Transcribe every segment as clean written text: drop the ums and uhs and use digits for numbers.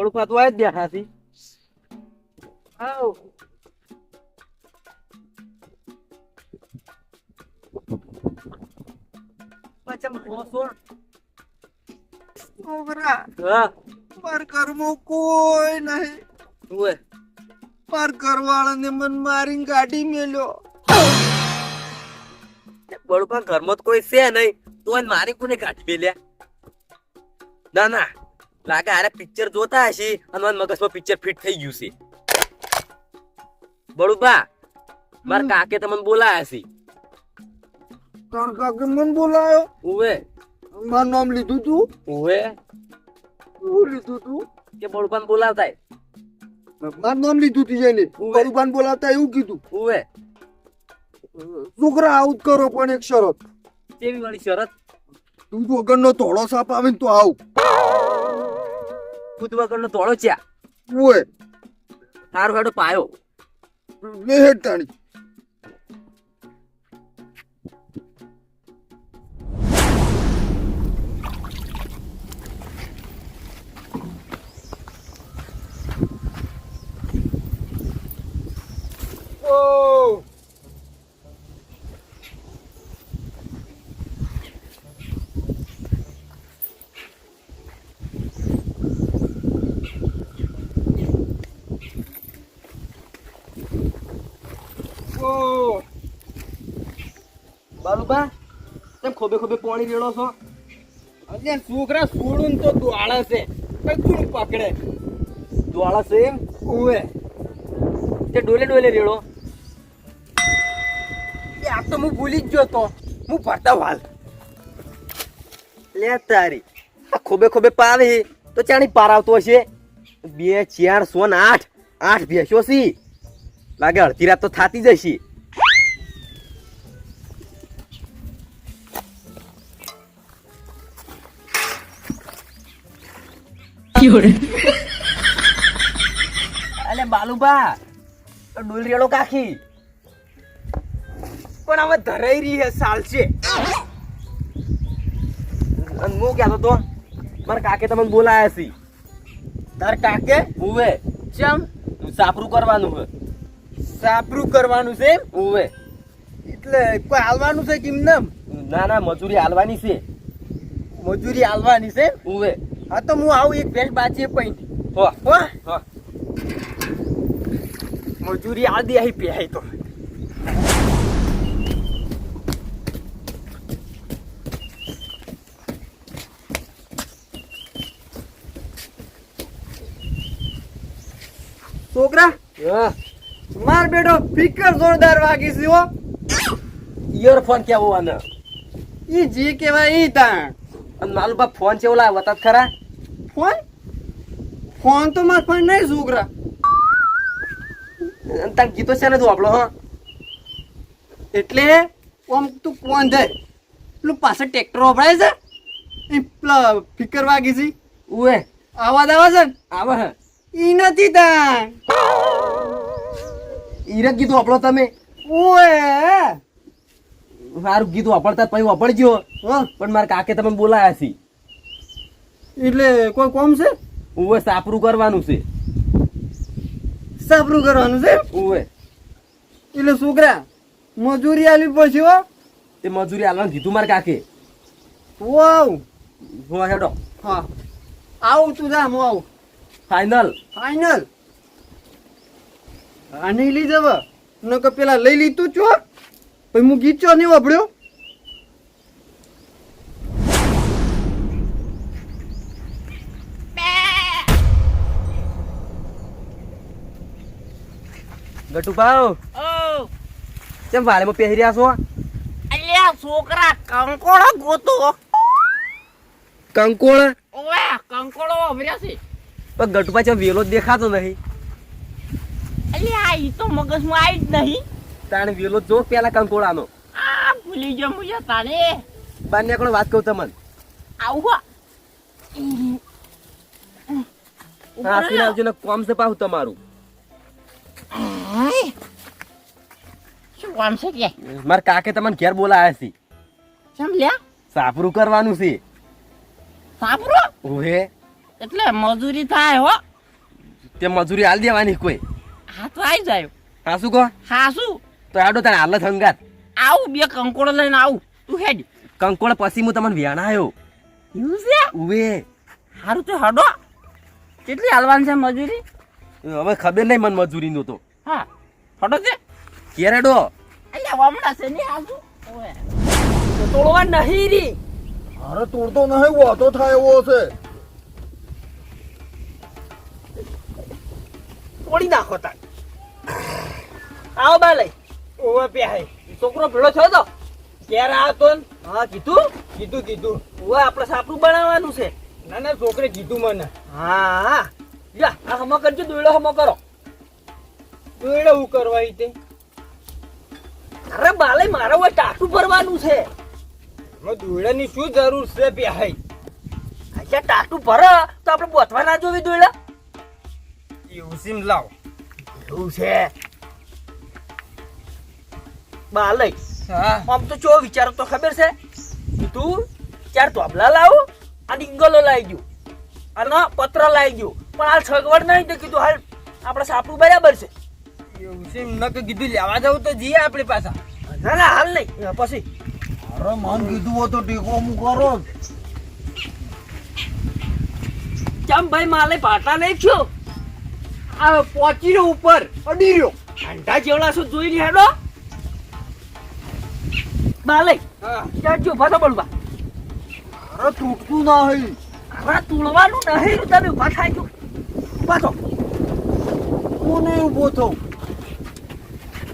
બળું પાતું આવે જ દેખાતી. આવ પાછા મોસો. છોકરા હા માર ઘરમાં કોઈ નહીં. ઓય માર ઘરવાળાને મન મારીને ગાડી મેલ્યો. બળુપા ઘરમાં તો કોઈ છે નહીં, તો મારી કોને કાઢી મેલ્યા? ના ના, લાગે આરે પિક્ચર જોતા હશે અને મારા મગજમાં પિક્ચર ફિટ થઈ ગયું છે. બળુપા મારા કાકે તમને બોલાયા છે. તાર કાકે મને બોલાયો. ઓવે મારું નામ લીધું તું? ઓવે શું લીધું તું? કે બળુપાને બોલાવતા. મારું નામ લીધું તું જઈને બરુબાન બોલાવતા એવું કીધું. ઓવે છોકરા આવું જ કરો પણ એક શરત. કેવી વાળી શરત? તું વગરનો ધોળો સાપ આવે ને તો આવ. ખુદ વગરનો ધોળો ચ્યા? ઓય તારો હેડો પાયો. લે હેડ તાણી. ઓ બાલુબા તેમ ખોબે ખોબે પાણી રેડો છો? અલ્યા છોકરા છોડું તો દ્વાળા છે કઈ પકડે. દ્વાળા છે એમ? ઓવે તે ડોલે ડોલે રેડો. આ તો હું ભૂલી જ ગયો તો. હું ભરતા વાલ. લે તારી આ ખોબે ખોબે પાવે તો ચાણી પાર આવતો હશે. 2 4 6 ને 8 ભેંસો સી લાગે અડધી રાત તો થાતી જશે. અલે બાલુબા ડોલ રેડો કાખી. પણ હવે ધરાઈ રહી હે સાલ છે. અને હું કહેતો તો મારા કાકે તમને બોલાયા છે. તાર કાકે ઉવે ચમ સાપરું કરવાનું હે. સાપરું કરવાનું છે એમ? ઉવે એટલે કોઈ હાલવાનું છે કેમ નામ? ના ના મજૂરી હાલવાની છે. મજૂરી હાલવાની છે એમ? ઉવે હા તો હું આવું એક ભેંસ બાચી પૈન હો હો હો મજૂરી આ દે અહીં પહેય તો. છોકરા હા માર બેટો ફિકર જોરદાર વાગી છે હો. ઇયરફોન કેવો આને? ઈ જે કેવાય ઈ તાણ. અને મારું બાપ ફોન છે ઓલા વતા ખરા? ફોન ફોન તો માર ફોન નહીં છોકરા. અને તાર ગીતો છે ને તું આપણો? હા એટલે આમ તું કોણ જાય પેલું પાછળ ટ્રેક્ટર વપરાય છે એ પેલા ફિકર વાગી છે ઉવે અવાજ આવે છે ને આવે હે ઈ નથી તાણ. ઈરક ગીતો આપણો તમે? ઓએ મારું ગીત વાપરતા પછી વાપરજો. હા પણ મારા કાકે તમે બોલાયા છે. એટલે કોઈ કોમ છે? ઉવે સાપરું કરવાનું છે. સાપરું કરવાનું છે ઉવે એટલે છોકરા મજૂરી આલવી પડશે હો. તે મજૂરી હાલવાનું કીધું મારા કાકે. વાવ હું હેડો હા આવું તું જા હું આવું. ફાઇનલ. ફાઈનલ આ નહીં લઈ જવા નકર પેલા લઈ લીધું છો પછી હું ગીત ચો નહીં વાપર્યો. ગટુ પાવ ઓ કેમ વાળેમાં પહેરી રહ્યા છો? અલ્યા છોકરા કંકોડો ગોતો. કંકોળ? ઓવે કંકોડો વાપર્યા છે. પણ ગટુપા ચમ વેલો જ દેખાતો નહીં. અલ્યા ઈ તો મગજમાં આવી જ નહીં. તાણે વેલો જો પેલા કંકોળાનો. આ ભૂલી ગયો મુજે તારે. બાને કોણ વાત કહું તમને? આવું હા સિરાજુ ને કોમ છે પાહુ તમારું. શું કામ છે કે? મારા કાકે તમને ઘેર બોલાયા છે. કેમ લ્યા? સાપરું કરવાનું છે. સાપરો ઓહે એટલે મજૂરી થાય હો. તે મજૂરી હાલ દેવાની કોઈ. હા તો આવી જાય. હા શું કહો? હા શું તો આડો તને હાલત હંગાત. આવું બે કંકોડો લઈને આવું તું હેડ. કંકોળ પછી હું તમને વ્યાણાયો. એવું છે ઉવે સારું તો હડો. કેટલી હાલવાની છે મજૂરી? હવે ખબર નહીં મને મજૂરીનું તો. હા હડો છે. કેરેડો અલ્યા હમણાં છે ને આજુ તોડવા નહીં રી. અરે તોડતો નહીં વાતો થાય એવો છે. તોડી નાખો તાર. આવો બા લઈ ઓવે પ્યાય છોકરો ભેળો થયો તો ક્યારે આવતો ને? હા કીધું ઓવે આપણે સાપરું બનાવવાનું છે. ના છોકરે કીધું મને. હા જા આ હમો કરજો દોયડો હમો કરો. દોયડો હું કરવા તે? અરે બાલે મારે હવે ટાટું ભરવાનું છે. દોયડાની શું જરૂર છે પ્યાય? અચ્છા ટાટું ભર તો આપણે બોતવા ના જોવી દોયડા. એવું સીમ લાવ. એવું છે બાલય. આમ તો ચો વિચારો તો ખબર છે તું ચાર તોબલા લાવ અને ઇંગલો લાવી ગયું અને પત્ર લાવી ગયું પણ હાલ સગવડ નહીં તો કીધું હાલ આપણે સાપડું બરાબર છે. એવું છે ન કે કીધું લેવા જવું તો જઈએ આપણી પાછા. ના ના હાલ નહીં પછી. અરે મન કીધું હોય તો ટેકો હું કરો. ચમ ભાઈ માલે પાટા નહીં છો આ પહોંચી રહ્યો ઉપર અડી રહ્યો અંડા જેવડા શું જોઈ નહીં હેડો બાલે. ક્યાં જો ભાતો બોલવા. અરે તૂટતું નહીં. હવે તુળવાનું નહીં તમે ઉભા થાય છો પાછો હું નહીં ઊભો થઉં.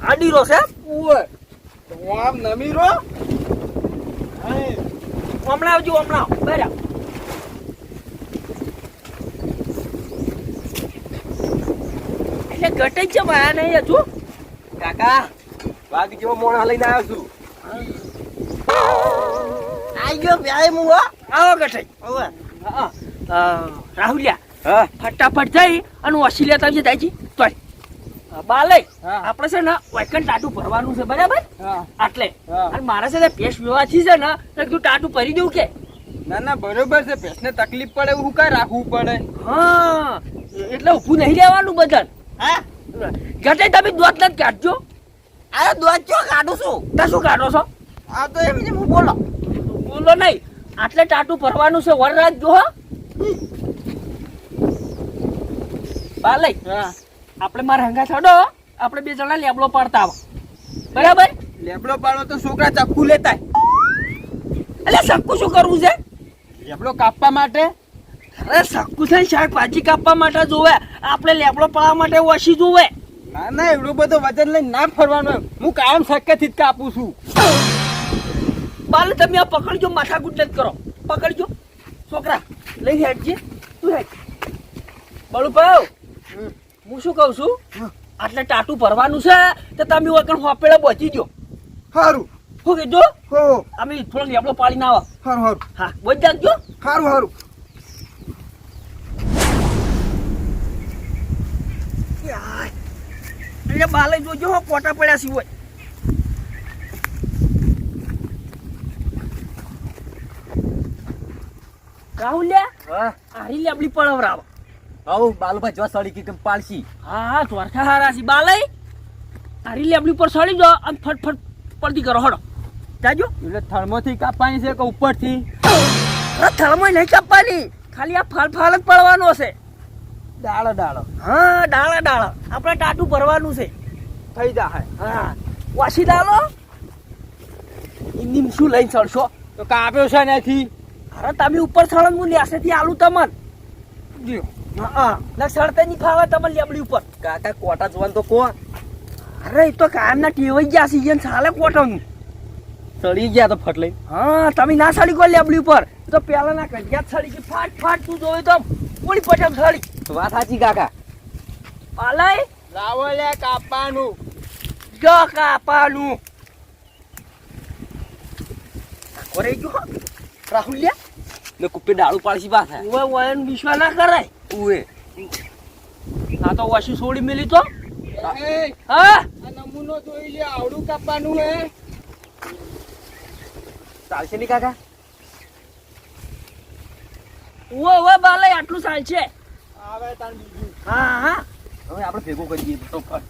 આડીરો છે ઓય તો આમ નમી રહો. હમણાં આવજો હમણાં બરાબર. એટલે ઘટે છે માયા નહીં હજુ. કાકા વાઘ જેવો મોણા લઈને આવ્યો છું. આઈ ગયો વ્યાય હું આવો ગઠે. રાહુલિયા હા ફટાફટ જઈ અને ઓછી લેતા આવજે તાજી તોય બાલે. હા. આપણે છે ને વાયકન ટાટું ભરવાનું છે બરાબર આટલે. હા. અને મારે છે ને ભેંસ વિવાહથી છે ને તો તું ટાટું ભરી દઉં કે? ના બરોબર છે. ભેંસને તકલીફ પડે એવું કાંઈ રાખવું પડે. હા એટલે ઊભું નહીં રહેવાનું બધાને. હા ઘટે તમે દોત નથી કાઢજો. આ દોત ચો કાઢું છું. તો શું કાઢો છો? આ તો એમ હું બોલો બોલો નહીં. આટલે ટાટું ભરવાનું છે વર રાખજો હો. બાલે આપણે મારા હંગા છોડો આપણે બે જણા લેબલો પાડતા આવો બરાબર. લેબડો પાડો તો છોકરા ચક્કુ લેતા. એટલે સક્કુ શું કરવું છે? લેબડો કાપવા માટે. અરે સક્કુ છે શાકભાજી કાપવા માટે જોવે. આપણે લેબડો પાડવા માટે ઓછી જોવે. ના એવડું બધું વજન લઈને ના ફરવાનું એમ. હું કાયમ શક્યથી જ કાપું છું. બાલે તમે આ પકડજો માથા ગુટલેત કરો. પકડજો છોકરા લઈ હેડજે તું હેડ. બળું ભાવ હું શું કહું છું આટલે ટાટું ભરવાનું છે તો તમે વગર હોપેડા પહોંચી ગયો. સારું શું કીધું? હો અમે થોડો લેબડો પાડીને આવો. સારું હા બોલ જાગજો. સારું એટલે બાલે જોજો હો કોટા પડ્યા સિવાય. રાહુલ્યા હા આરી લેબડી પળવરાવો. આવું બાલુભાઈ જો સળી કે કેમ પાડશી. હા ચોરખા હારા છે બાલે. આરી લેબડી ઉપર સળી જો અને ફટફટ પડતી કરો હડો જાજો. એટલે થર્મોથી કાપવાની છે કે ઉપરથી? અરે થળમાં નહીં કાપવાની ખાલી આ ફાલ જ પડવાનો છે. ડાળો હા ડાળા આપણે ટાટું ભરવાનું છે. થઈ જાય. હા વાસી ડાલો ઇન્દીમ શું લઈને ચડશો? તો કાપ્યો છે નથી. અરે તમે ઉપર સળંગ હું લેસેથી આલું તમન. હા ના સળતે નહીં ફાવે તમને લેબડી ઉપર. કાકા કોટા જોવાનું તો કો. અરે એ તો કાયમના ટેવાઈ ગયા છે એને ચાલે કોટનું. સળી ગયા તો ફટ લઈ. હા તમે ના સળી કોઈ લેબડી ઉપર તો પેલા ના કડિયા સળી કે ફાટ તું જોયું તો કોની પટમ સળી. વાત સાચી કાકા. પાલાય લાવો લે કાપવાનું. જો કાપાનું કોરે જો રાહુલ્યા ને કુપ્પે ડાળું પાડશી પાછા. ઓય ઓયન વિશ્વાસ ના કરાય. ઉવે આ તો વાસી છોડી મેલી તો. એ હા આ નમૂનો જોઈ લે. આવડું કાપવાનું હે. ચાલશે નહીં કાકા? ઓય બાલાય આટલું ચાલશે. આવે તાન બીજું હા હા હવે આપણે ભેગો કરીએ તો ફટ.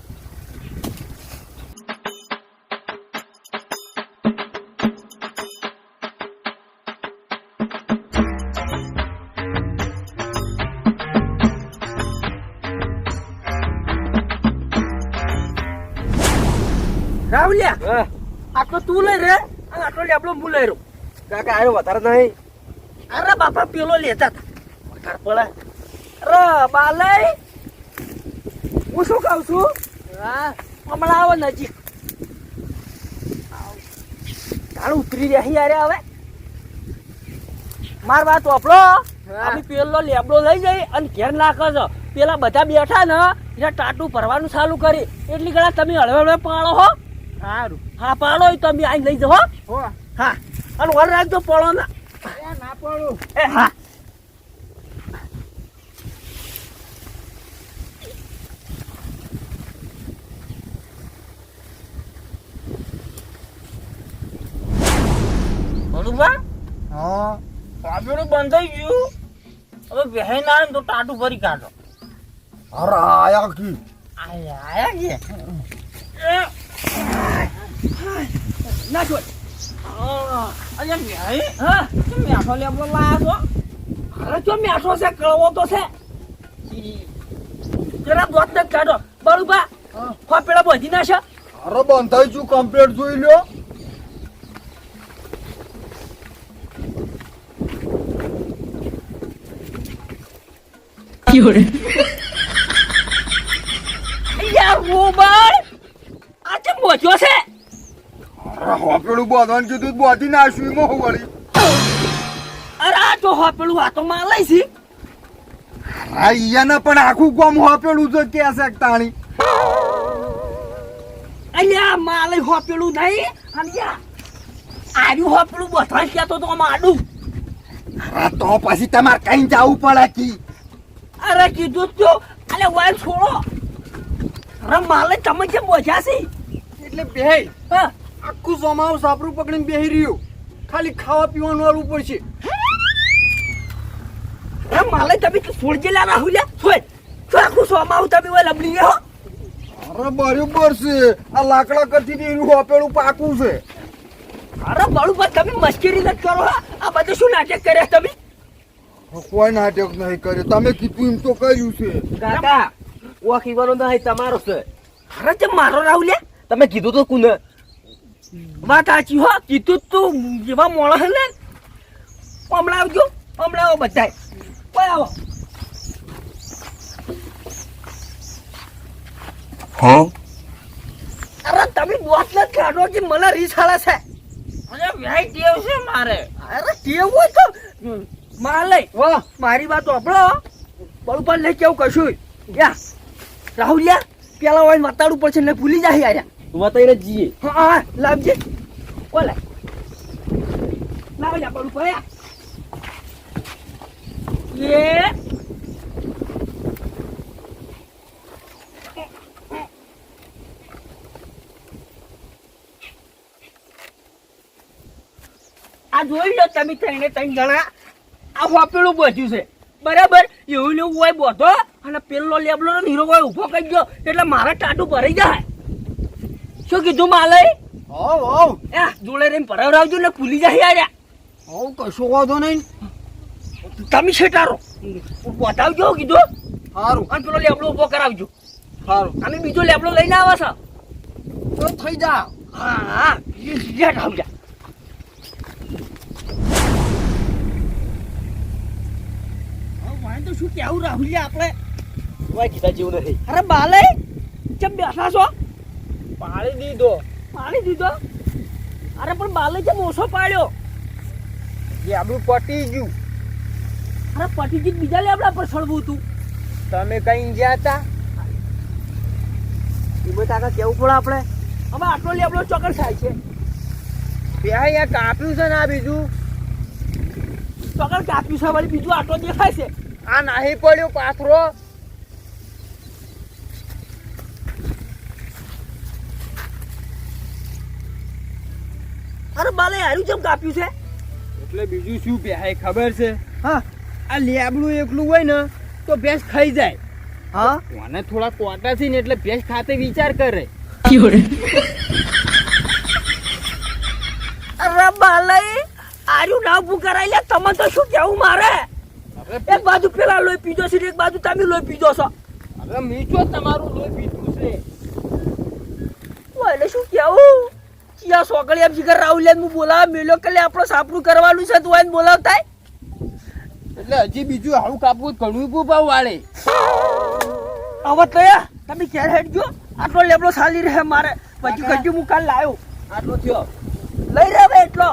રાવલિયા હા આટલો તું લઈ રે અને આટલો લેબડો હું લઈ રહ્યો. કાકા આવ્યો વધારે નહીં. અરે બાપા પેલો લેતા હતા પડે. અરે બાલય હું શું કહું છું હા હમણાં આવો નજીક તારું ઉતરી રહ્યા યાર હવે માર વાત વાપરો અમે પેલો લેબડો લઈ જઈ અને ઘેર નાખો છો પેલા બધા બેઠા ને એટલે ટાટું ભરવાનું ચાલુ કરી એટલી ઘણા તમે હળવે હળવે પાડો હો સારું હા પાડો તમે આઈને લઈ જાઓ હો હા અને વર રાખજો પડો ના ના પડું એ હા બરોબર હા પાબેડું બંધ થઈ ગયું હવે વહેન આવે ને તો ટાટું ભરી કાઢો અરે આયા કી આયા કે ના છોડ અરે મેં હા તું મેઠો લેબડો લાયા છો અરે જો મેઠો છે કળવો તો છે જરા દોત ને કાઢો બરોબર હા પેલા બધી ના છે અરે બંધાઈ છું કમ્પ્લીટ જોઈ લ્યો યાર મોબાઈલ આ ચમ બોજો છે અરે હોપેડું બાંધવાનું કીધું બાંધી નાખ્યું એમાં હું વળી અરે આ તો હોપેલું આ તો માં લઈ છી હા ઈયાને પણ આખું ગામ હોપેડું જો કે છે તાણી અલ્યા માં લઈ હોપેલું નહીં અલ્યા આર્યું હોપેલું બધા કહેતો તો માડું અરે તો પછી તમારે કઈ જવું પડે કી અરે કીધું તો અલે વાય છોડો અરે માલે તમે કેમ બોજા છે એટલે બેહી હા આખું સોમાવું સાપરું પકડીને બેહી રહ્યું ખાલી ખાવા પીવાનું વાળું પડશે અરે માલે તમે તો છોડજેલા રાહુલ્યા છોડ તો આખું સોમાવું તમે ઓય લબલી હો અરે બરોબર છે આ લાકડા કરતી એનું હોપેડું પાકું છે અરે બળું પર તમે મસ્કરી ન કરો હો. આ બધું શું નાટક કર્યા તમે કોઈ નાટક નહીં કરે તમે કીધું એમ તો કર્યું છે કાકા ઓખીવાનો નહીં તમારો છે. અરે તે મારો રાહુલ્યા તમે કીધું તો કુને વાત સાચી હો કીધું તું જેવા મોણસ ને હમણાં આવજો હમણાં આવો બધાય કોઈ આવો હા અરે તમે દોત ન કાઢો કે મને રીસ હાલે છે અરે ભાઈ ટેવ છે મારે અરે ટેવ હોય તો માં લઈ વાહ મારી વાત સાંભળો બળું લઈ કેવું કશું યા રાહુલિયા પેલા હોય મતાડું પડશે ને ભૂલી જાય યાર વતાઈને જઈએ. હા લાવજે ઓલે લાવ જા બળું પડ્યા એ આ જોઈ લો તમે ત્રણે ત્રણ જણા આ હોપેલું બધું છે બરાબર એવું ને એવું હોય બોધો અને પેલો લેબલો નીરો હોય ઊભો કરી ગયો એટલે મારા ટાટું ભરાઈ જાય શું કીધું માલય હોવ હોવ એ જોડે રહીને ભરાવરાવજો ને ભૂલી જાય યાર હોવ કશો વાંધો નહીં તમે છેટારો બતાવજો કીધું સારું અને પેલો લેબલો ઊભો કરાવજો સારું અમે બીજો લેબલો લઈને આવે છે તો થઈ જા હા હા લેટ આવજા તો શું કેવું રાહુલિયા આપણે કોઈ કીધા જેવું નહીં. અરે બાલે ચમ બેઠા છો પાડી દીધો પાણી દીધો અરે પણ બાલે ચમ ઓછો પાડ્યો આપણું પટી ગયું અરે પટીજી બીજા લેબડા પર સળવું તું તમે કઈ ગયા તા એમાં કાકા કેવું પડે આપણે હવે આટલો લેબડો ચોકર થાય છે બે અહીંયા કાપ્યું છે ને આ બીજું ચોકર કાપ્યું છે વળી બીજું આટલો દેખાય છે આ નહીં પડ્યો પાથરો અરે બાલે હારું ચમ કાપ્યું છે એટલે બીજું શું પહેરાય ખબર છે હા આ લેબડું એકલું હોય ને તો ભેંસ ખાઈ જાય હા મને થોડા કોટા છે ને એટલે ભેંસ ખાતે વિચાર કરે. અરે બાલઈ આર્યું ના ઉભું કરાઈ લે. તમે તો શું કેવું મારે? એક બાજુ પેલા લોહી પીધો છે ને એક બાજુ તમે લોહી પીધો છો. હવે મીઠો તમારું લોહી પીધું છે. એટલે શું કેવું? ચિયા સોકળી એમ શિખર રાહુલ હું બોલાવા મેલ્યો કે લે આપણો સાપરું કરવાનું છે તું એને બોલાવતા એટલે હજી બીજું આવું કાપવું ઘણું ભાવ વાળે. હવે તો તમે ક્યારે હેડજો આટલો લેબડો સાલી રહે મારે પછી કજ્જુ હું કાલ લાવ્યો આટલો થયો લઈ રહે હવે એટલો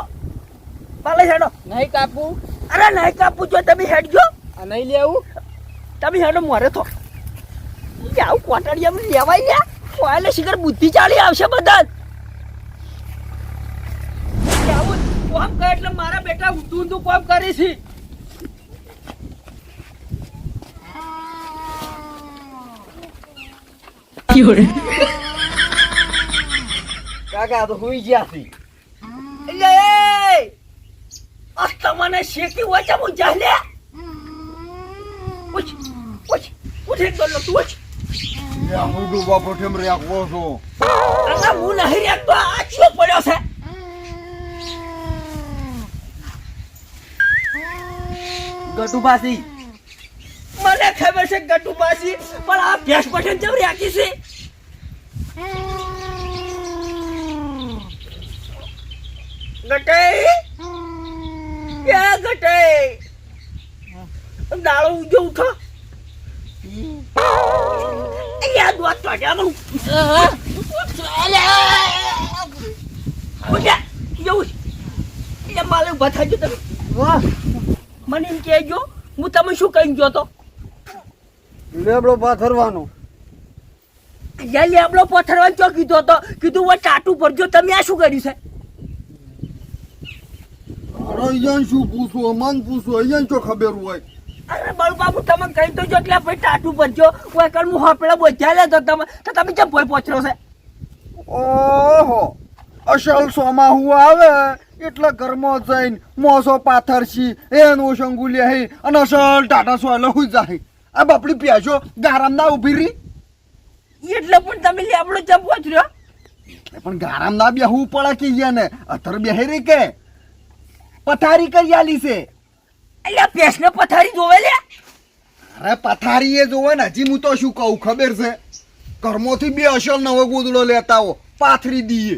પાલે હેડો. નહીં કાપવું અરે નહીં કાપું જો તમે હેડજો આ નહીં લેવું. તમે હેડો મોરે તો આવું કોટાડિયા લેવાય લ્યા એટલે શિખર બુદ્ધિ ચાલી આવશે બધા આવું કોમ કરે એટલે મારા બેટા ઊંધું ઊંધું કોમ કરી છે. કાકા તો હુઈ ગયા છે. એટલે તમને શેકી હોય છે હું જાલે ઉઠ ઉઠ ઉઠે તો તું ઉઠ. હું ડૂબા પઠેમ રાખવો છો. આના હું નહીં રાખતો આ ચિયો પડ્યો છે. ગટુભાસી મને ખબર છે ગટુબાસી પણ આ ભેંસ પઠન જેમ રાખી છે. ગટઈ એ ગટઈ દાળો ઉજો ઉઠો યા દોત તો જામું ઉઠ્યા જવું એ માલે ઉભા થાજો તમે. વાહ મને એમ કહેજો હું તમે શું કહી ગયો તો લેબડો પાથરવાનો. યા લેબડો પથરવાનો ચો કીધો તો કીધું वो ટાટું ભરજો. તમે આ શું કર્યું છે? અહીંયા શું પૂછું અમન પૂછું અહીંયા શું ખબર હોય. અરે બળુ બાબુ તમે કહી તો જો એટલે ભાઈ ટાટું ભરજો. કોઈ કર હું હોપડા બોધ્યા લે તો તમે કેમ ભોય પહોંચરો છે? ઓહો અસલ સોમાહુ આવે એટલે ઘરમાં જઈને મોસો પાથરશી એનું શંગુલિયા હે અને અસલ ટાટા સોયલો હુઈ જાય. આ બાપડી પ્યાસો ગારામ ના ઉભી રહી. એટલે પણ તમે લેબડો ચમ પહોંચ્યો? પણ ગારામ ના બેહવું પડે કે ને અત્યારે બેહી રહી કે પથારી કરી આલી છે. એટલે ભેંસને પથારી જોવે લે. અરે પથારી એ જોવે ને હજી હું તો શું કહું ખબર છે કર્મોથી બે અસલ નવો ગોદડો લેતા હો પાથરી દઈએ.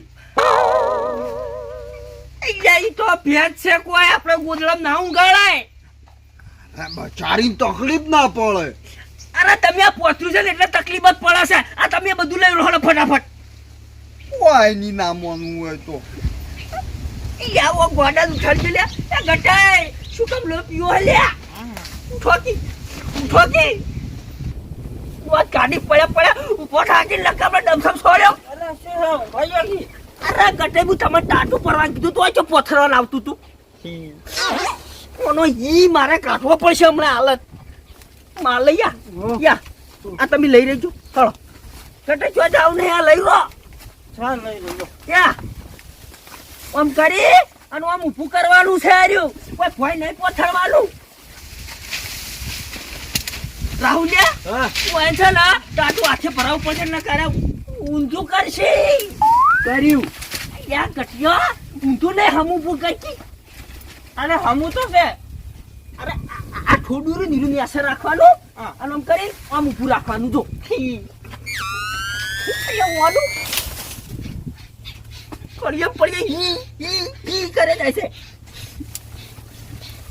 ઈ તો ભેંસ છે કોઈ આપણે ગોદડામાં ના ઊંઘાડાય. બચારી તકલીફ ના પડે. અરે તમે આ પહોંચ્યું છે ને એટલે તકલીફ જ પડે છે. આ તમે બધું લઈ લો ફટાફટ. કોઈ ની ના માનવું હોય તો ઈ આવો ગોડા ઉઠાડજો લે. એ ગટાઈ શું કામ લો પીવો હે લે? ઉઠોકી ઉઠોકી વાત ગાડી પડ્યા ઉભો થાકી લકામાં ડમસમ છોડ્યો. અરે શું ભાઈ અરે ગટાઈ હું તમે ટાટું પરવા કીધું તો જો પોથરવા લાવતું તું કોનો ઈ મારે કાઢવો પડશે હમણાં હાલત માર લઈ યા આ તમે લઈ રહેજો. ચલો ગટાઈ જો જાવ ને આ લઈ લો. ચાલ લઈ લો. યા આમ કરી અને આમ ઊભું કરવાનું છે આર્યું કોઈ ભોય નહીં પોથરવાનું. રાહુલ હા તું છે ને ટાટું હાથે ભરાવું પડશે ને કરે ઊંધું કરશે. કર્યું. યા ગઠિયો ઊંધું નહીં હમ ઊભું કરતી. અને હમું તો છે. અરે આ થોડું નીરુની અસર રાખવાનું હા. અને આમ કરી આમ ઊભું રાખવાનું જો કરીએ પડીએ ઈ કરે જાય છે.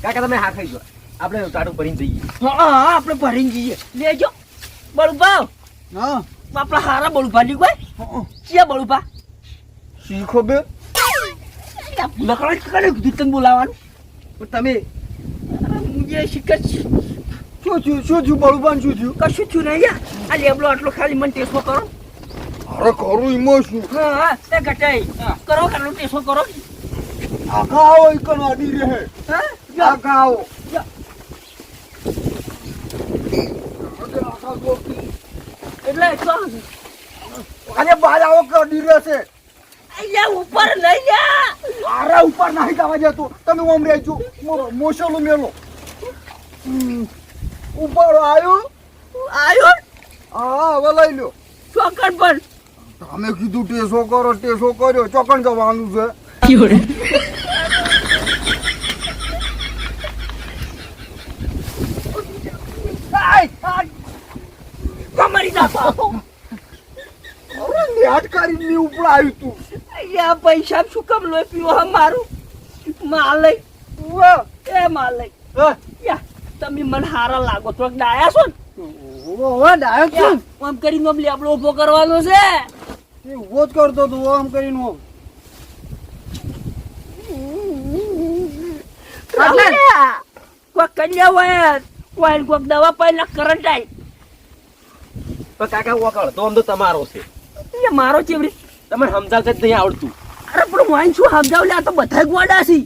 કાકા તમે હા ખાઈ ગયો આપણે ટાટું ભરીને જઈએ. હા આપણે ભરીને જઈએ લેજો. બળુભા હા આપણા હારા બળુભા ની કોઈ ક્યાં બળુભા શી ખબર લકડા કરે કીધું તને બોલાવાનું પણ તમે મુજે શિકર શું થયું બળુબાન શું થયું. કશું થયું નહીં યાર. આ લેબડો આટલો ખાલી મને ટેસ્ટો કરો. અરે કરું એમાં શું હા તે ઘટાઈ કરો કાનો ટેસ્ટો કરો. આખા આવો એકનો અડી રહે. હા આખા આવો એટલે તો અને બાર આવો કે અડી રહેશે. અહીંયા ઉપર લઈ જા. અરે ઉપર નહીં જવા જતો તમે ઓમ રહેજો મોસલો મેલો ઉપર આવ્યો આયો હા હવે લઈ લો. ચોકડ પણ તમે કીધું ટેસો કરો, ટેસો કર્યો, ચોકણ જવાનું છે. તમારી નાખો અરે નેટ કરીને ઉપર આવ્યું તું. અહીંયા પૈસા શું કામ લોહી પીવો હે મારું માલય એ માલય યા તમે મને હારા લાગો તો ડાયા છો ને ડાયક છું આમ કરીને આમ લેબડો ઉભો કરવાનો છે એ ઉભો જ કરતો તું આમ કરીને આમ. કોક કન્યા હોય કોઈ કોક દવા પાઈને કરંટ આવી પણ કાકા વખળ તો આમ તો તમારો છે. એ મારો ચેવડી તમને સમજાવતા જ નહીં આવડતું. અરે પણ વાઈન શું સમજાવ લે આ તો બધા ગોડા છે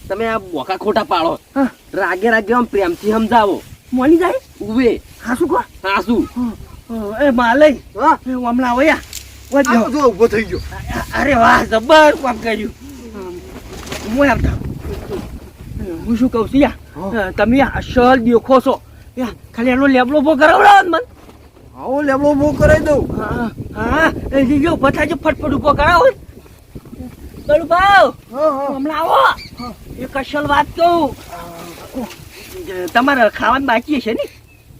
તમે આ બોકા ખોટા પાડો. હા. રાગે રાગે આમ પ્રેમથી સમજાવો. મોની જાય ઉવે હા શું કહો હા શું એ માલય હા એ હમણાં આવો યા આ જો ઊભો થઈ ગયો. અરે વાહ જબર કામ કર્યું હું આવતા હું શું કહું છું યા તમે અસલ દેખો છો યા ખાલી એનો લેબલો ઉભો કરાવડાવો ને મને આવો લેબડો ઉભો કરાવી દઉં. હા હા એ જો બતાજો ફટફટ ઉભો કરાવો બળું ભાવ હા હા હમણાં આવો એક અસલ વાત કહું તમારે ખાવાનું બાકી હશે ને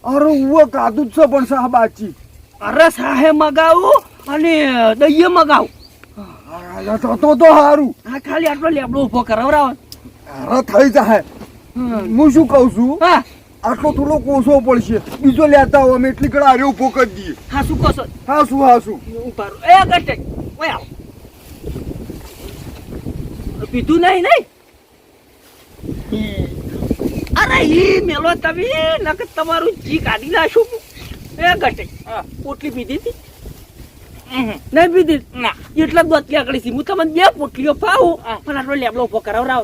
અરે ઉવે કાધું જ છે પણ સાહેબ આચી. અરે સાહે મગાવું અને દહીએ મગાવું તો હારું. હા ખાલી આટલો લેબડો ઉભો કરાવડાવો અરે થઈ જાય. હું શું કહું છું, હા આટલો થોડો કોસો પડશે, બીજો લેતા આવો અમે એટલી કડા હારે ઉભો કરી દઈએ. હા શું કહો છો હા શું ઉભા રહો. એ ગટે ઓય આવો પીધું નહીં અરે ઈ મેલો તમે નક તમારું જી કાઢી નાખું એ ગટે પોટલી પીધી હતી નહીં પીધી ના એટલે જ દોત આગળ હું તમને બે પોટલીઓ પાવું પણ આટલો લેબલો ઉભો કરાવરાવ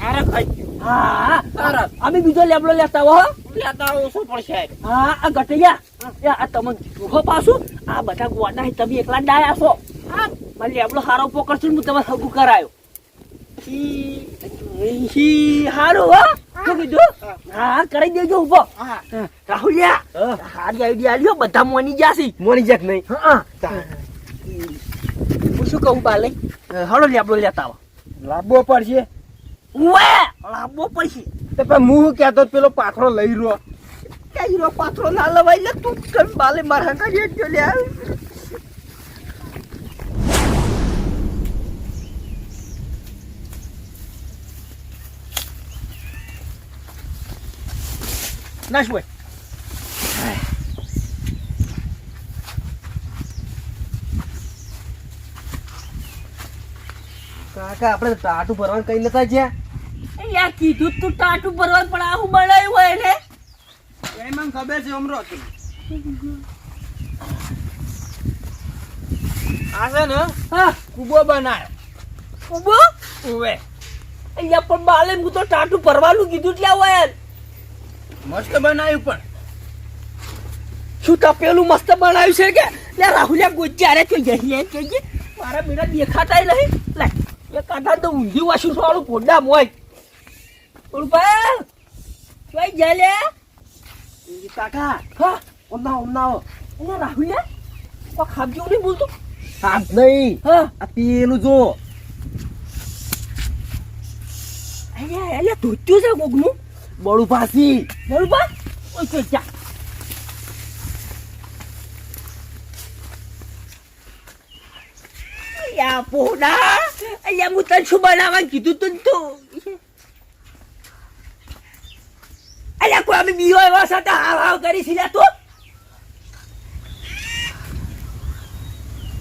અરે ખાઈ હા અરે અમે બીજો લેબલો લેતા હો લેતા આવો શું પડશે હા આ ગટૈયા આ તમે જુહો પાછું આ બધા ગોડા તમે એકલા ડાયા છો હા મને લેબલો હારો ઉભો કરશો હું તમે હગું કરાયો હારું હો શું કીધું હા કરી દેજો ઉભો રાહુલિયા હારી આઈડિયા લ્યો બધા મોની જાસી મોની જાક નહીં. હું શું કહું બાલે હળો લેબડો લેતા આવો લાવવો પડશે. ઉવે લાવવો પડશે તો પણ હું કહેતો પેલો પાથરો લઈ રહ્યો. કઈ રો પાથરો ના લવાય લે તું કમ બાલે માર હંગા જો લે નાશ હોય કાકા આપણે ટાટું ભરવાનું કઈ નતા જ્યાં. યાર કીધું તું ટાટું ભરવાનું પણ આવું બનાવ્યું હોય ને એ મને ખબર છે અમરો હતી. આ છે ને હા કૂબો બનાવ્યો. ઉભો ઉવે અહીંયા પણ બાલે હું તો ટાટું ભરવાનું કીધું એટલે હોય મસ્ત બનાવ્યું પણ. શું તા પેલું મસ્ત બનાવ્યું છે કે લે રાહુલિયા ગોચારે તો જઈએ કે મારા બેટા દેખાતાય નહીં લે એ કાઢા તો ઊંધી વાસું વાળું પોડા મોય ઉલપા જોઈ જાય લે કાકા હા ઓમના અહીંયા રાહુલિયા કો ખાબજો નહીં બોલતો હાથ નહીં. હા આ પેલું જો અહીંયા ધોત્યું છે કોકનું બળું પાસી. બરોબર ઓય તો જા યા પોડા અહીંયા હું તને શું બનાવવાનું કીધું તું અલ્યા કોઈ અમે બીજો એવા સાથે હાવ હાવ કરી છે તું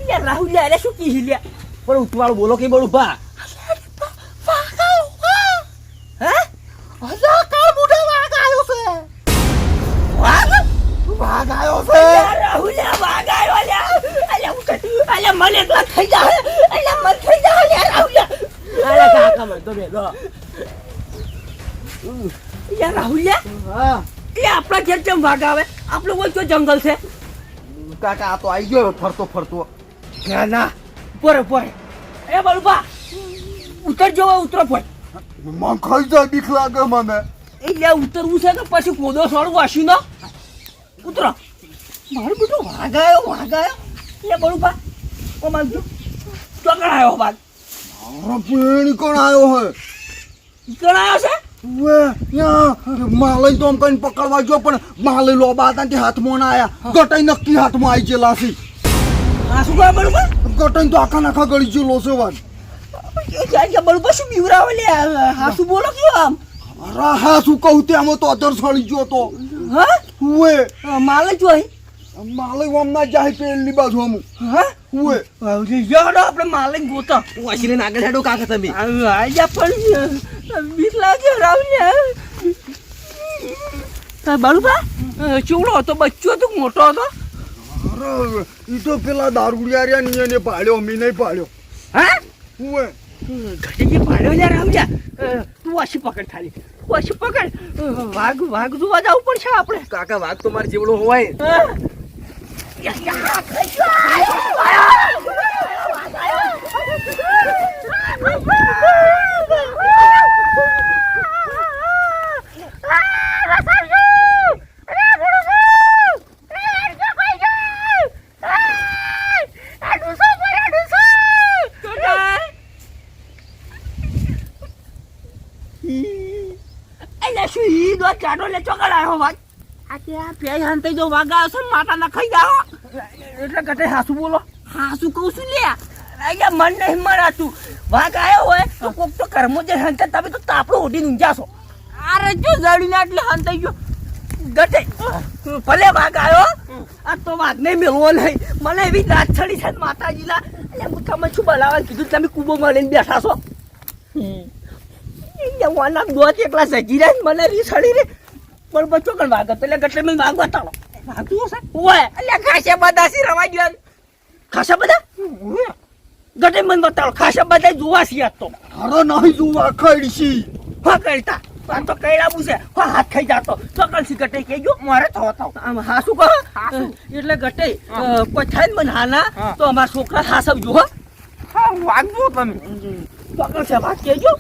યાર રાહુલ લે શું કી લ્યા પણ ઉતવાળું બોલો કે બળું ભા. મને એકલા થઈ જાય મન થઈ જાય રાહુલ અરે કાકા મને તો બેલો. યાર રાહુલ હા એ આપણા ઘેર કેમ વાઘ આવે આપણું કોઈ તો જંગલ છે કાકા આ તો આવી ગયો ફરતો ફરતો. ના ના પોરે પોરે એ બળુબા ઉતર જો ઉતરો પોય મને ખાઈ જાય, બીક લાગે મને. એટલે ઉતરવું છે કે પછી કોદો છોડવું હશું ને ઉતરો મારું બેટું વાઘ આવ્યો લે બળુભા ઓ મારું ચોકડ આવ્યો વાઘ મારો પેણી કોણ આવ્યો હે કોણ આવ્યો છે વે યા માલય તો કઈ પકડવા ગયો પણ માલય લોબા હતા તે હાથમાં ના આયા ગટાઈ નક્કી હાથમાં આવી ગયેલા છે હા શું કહે બળુભા ગટાઈ તો આખા ગળી ગયેલો છે વાત કે બળુભા શું બીવરાવે લે હા શું બોલો કયો આમ અરે હા શું કહું તે આમાં તો અધર સળી ગયો તો હા વે માલે જોઈ માલય ઓમ ના જાય પેલી બાજુ અમુક હા વે યાડો આપણે માલે ગોતો વાસીને આગળ હેડો કાકા તમે આયા પણ બીક લાગે રાવને તા બળુભા ચૂડો હતો બચ્ચો તો મોટો હતો અરે ઈ તો પેલા દારૂડિયા રહ્યા ની એને પાડ્યો મી નહીં પાડ્યો હા વે ઘટી પાડ્યો યાર રાવજા તું વાસી પકડ ખાલી વાસી પકડ વાઘ જોવા જવું પડશે આપણે કાકા વાઘ તો મારે જેવડો હોય એટલે કટે હાસુ બોલો હાસુ કહું છું લે અહીંયા મન નહીં મરાતું વાઘ આવ્યો હોય તો કોક તો કર્મો જે હંતા તમે તો તાપડો ઓઢીને ઊંઝાશો અરે જો જડીને એટલે હંતાઈ ગયો ગટે ભલે વાઘ આવ્યો આ તો વાઘ નહીં મેળવો નહીં મને એવી રાત ચડી છે માતાજીલા એટલે હું તમે શું બોલાવવાનું કીધું તમે કૂબો મળીને બેઠા છો વાના દોત એકલા સજી રહ્યા મને રી સડી રે પણ બચ્ચો કણ વાઘ હતો એટલે ગટલે મેં વાઘ બતાડો વાઘ જુઓ છે ઓય એટલે ખાસા બધા સી રવા ગયો ખાસા બધા ગટે મને બતાડો ખાસા બધા જોવા સી તો અરે નહીં જોવા ખડશી હા કઈતા આ તો કઈડાબુ છે હા હાથ ખાઈ જાતો ચોકલ સી ગટે કેજો મારે થવા થાવ આમ હા શું કહો એટલે ગટે કોઈ થાય ને મને હાના તો અમારા છોકરા હાસવ જો હા વાઘ જો તમે ચોકલ છે વાઘ કેજો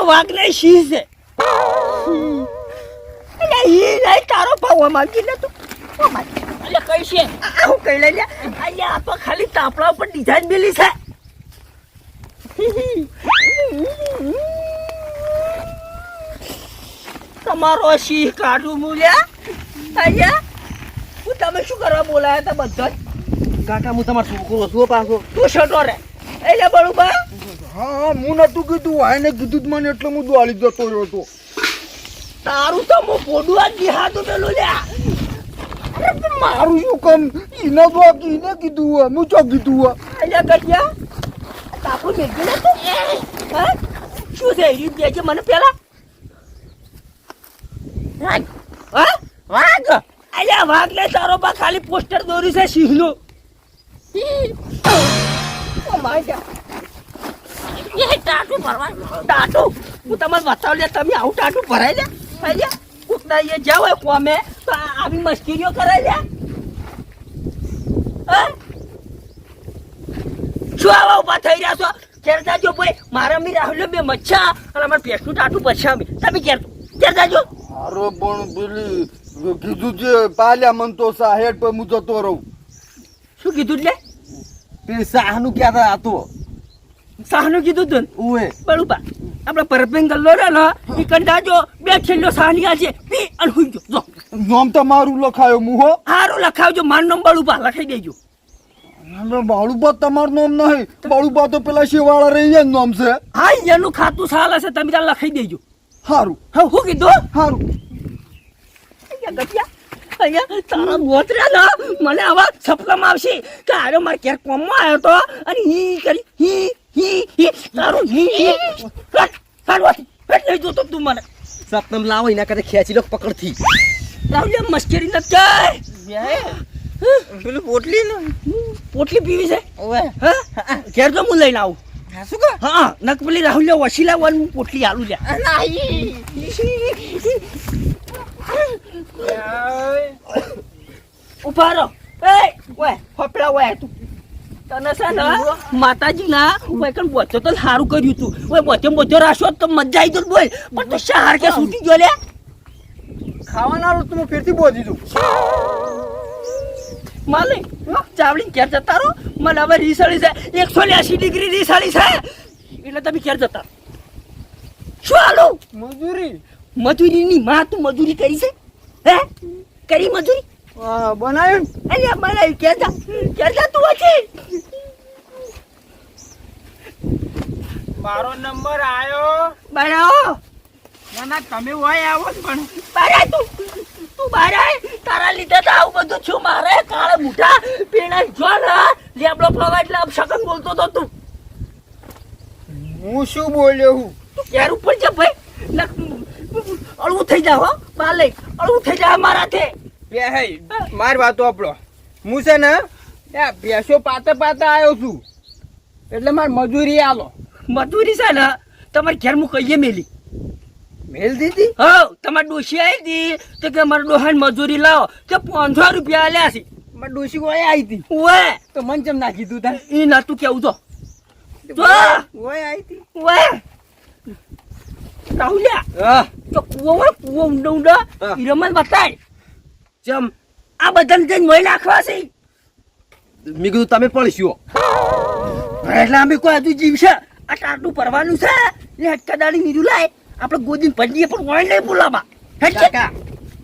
વાઘ નહીં શી છે તારો ભાવ માંગી લે તું એટલે કઈ છે હું કઈ લઈ લે અહીંયા આ તો ખાલી તાપડા ઉપર ડિઝાઇન મેલી છે તમારો સિંહ કાઢું મૂલ્યા અહીંયા હું તમે શું કરવા બોલાયા હતા બધા કાકા હું તમારો છોકરો છું પાછો તું છોટો રે એટલે બળુભા હા હું નતું કીધું આને કીધું મને એટલે હું દોડી જતો રહ્યો હતો તારું તો હું પોડવા જ હાથું પેલું લ્યા મારું શું કામ ઈને તો ઈને કીધું હું ચો કીધું અહીંયા ગઢિયા તાપડું મેળવી લે તું હા શું છે એ દેજે મને પેલા હા વાઘ અલ્યા વાઘ લે તારો બા ખાલી પોસ્ટર દોર્યું છે સિંહનું ઓ માય ગોડ એ ટાટુ ભરવા ટાટુ હું તમને બતાવ લે તમે આવું ટાટુ ભરાઈ લે અલ્યા કુકના એ જાવ એ કોમે તો આવી મસ્કરીઓ કરાઈ લે હા શું આવા ઉભા થઈ રહ્યા છો ઘેર જાજો ભાઈ મારા મી રાહુલ બે મચ્છા અને અમાર પેટનું ટાટુ પછામી તમે ઘેર જાજો અરે પણ પેલી કીધું છે પાલ્યા મન તો સાહેબ પર હું જતો રહું શું કીધું લે પેલી શાહનું ક્યાં હતો સાહનું કીધું તું ઓએ બળુબા આપણે પરપેન ગલ્લો રે ને ઈ કંડાજો બે છેલ્લો સાહની આજે પી અને હુઈ જો નામ તમારું લખાયો મુહો હારું લખાવજો મારું નામ બળુબા લખાઈ દેજો બાળુબા તમારું નામ નહીં બાળુબા તો પેલા શેવાળા રહી જાય નામ છે હા એનું ખાતું સાલ હશે તમે ત્યાં લખાઈ દેજો સારું હા હું કીધું સારું અહીંયા ગટિયા અહીંયા તારા ગોતરા ના મને આવા સપનામાં આવશે કે આરો માર ઘેર કોમમાં આવ્યો તો અને હી કરી હી તારું હી હાલવાથી એટલે જોતો તું મને સપનમ લાવો એના કરતા ખેંચી લો પકડથી રાવલે મસ્કરી ન કર પેલું પોટલી ને પોટલી પીવી છે ઓએ હા ઘેર તો હું લઈને આવું હા શું કહો? હા નક પેલી રાહુલ વસીલા વન પોટલી આલુ લ્યા ઉભા રહો એ ઓય ફફડા ઓય તું તને છે ને માતાજી ના ઓય કણ બોચો તો સારું કર્યું તું ઓય બોચો રાશો તો મજા આવી તો બોલ પણ તો શહાર કે છૂટી ગયો લે ખાવાના તો હું ફેરથી બોધી દઉં. માલિક ચાવડી ઘેર જતા રહો મને હવે રીસાળી છે 180 ડિગ્રી રીસાળી છે એટલે તમે ઘેર જતા રહો. શું હાલો મજૂરી મજૂરીની માં તું મજૂરી કરી છે હે કરી મજૂરી બનાવ્યું અલ્યા બનાવી ઘેર જા તું હતી મારો નંબર આયો. બનાવો ના ના તમે હોય આવો જ પણ બારા તું બહાર આય તારા લીધે તો આવું બધું છું મારે કાળે મુઠા પીણા જો ને લેબડો ફવા એટલે શકન બોલતો તો તું હું શું બોલ્યો હું? ઘેર ઉપર છે ભાઈ અળવું થઈ જા હો માલિક અળવું થઈ જા મારાથી બે હે માર વાતો આપણો હું છે ને આ ભેંસો પાતા આવ્યો છું એટલે માર મજૂરી આલો. મજૂરી છે ને તમારે ઘેર હું કહીએ મેલી મેલ દીધી. હા તમારે ડોશી આવી હતી તો કે મારે ડોહાને મજૂરી લાવો કે 500 રૂપિયા આલ્યા છે માર ડોશી ઓય આવી હતી ઓએ તો મન ચમ નાખી તું તાર ઈ નતું કેવું તો ઓય આવી હતી. ઓએ રાહુલ્યા હા તો કૂવો હોય કૂવો ઊંડો હા. ઈ રમત બતાય ચમ આ બધાને જઈને મોઈ નાખવા છે મેં કીધું તમે પડશો એટલે અમે કોઈ હજુ જીવશે આ ટાટું પરવાનું છે લે હટકાદાડી નીરું લાય આપણે ગોદીને ભજીએ પણ ઓય નહીં બોલાવા કાકા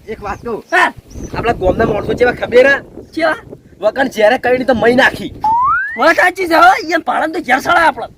એક વાત કહું હા આપણા ગામના માણસો જેવા ખબર હે ચેવા વગર જ્યારે કઈ તો મહી નાખી વાત સાચી છે હો એમ પાડન તો ઘેર સળા આપણે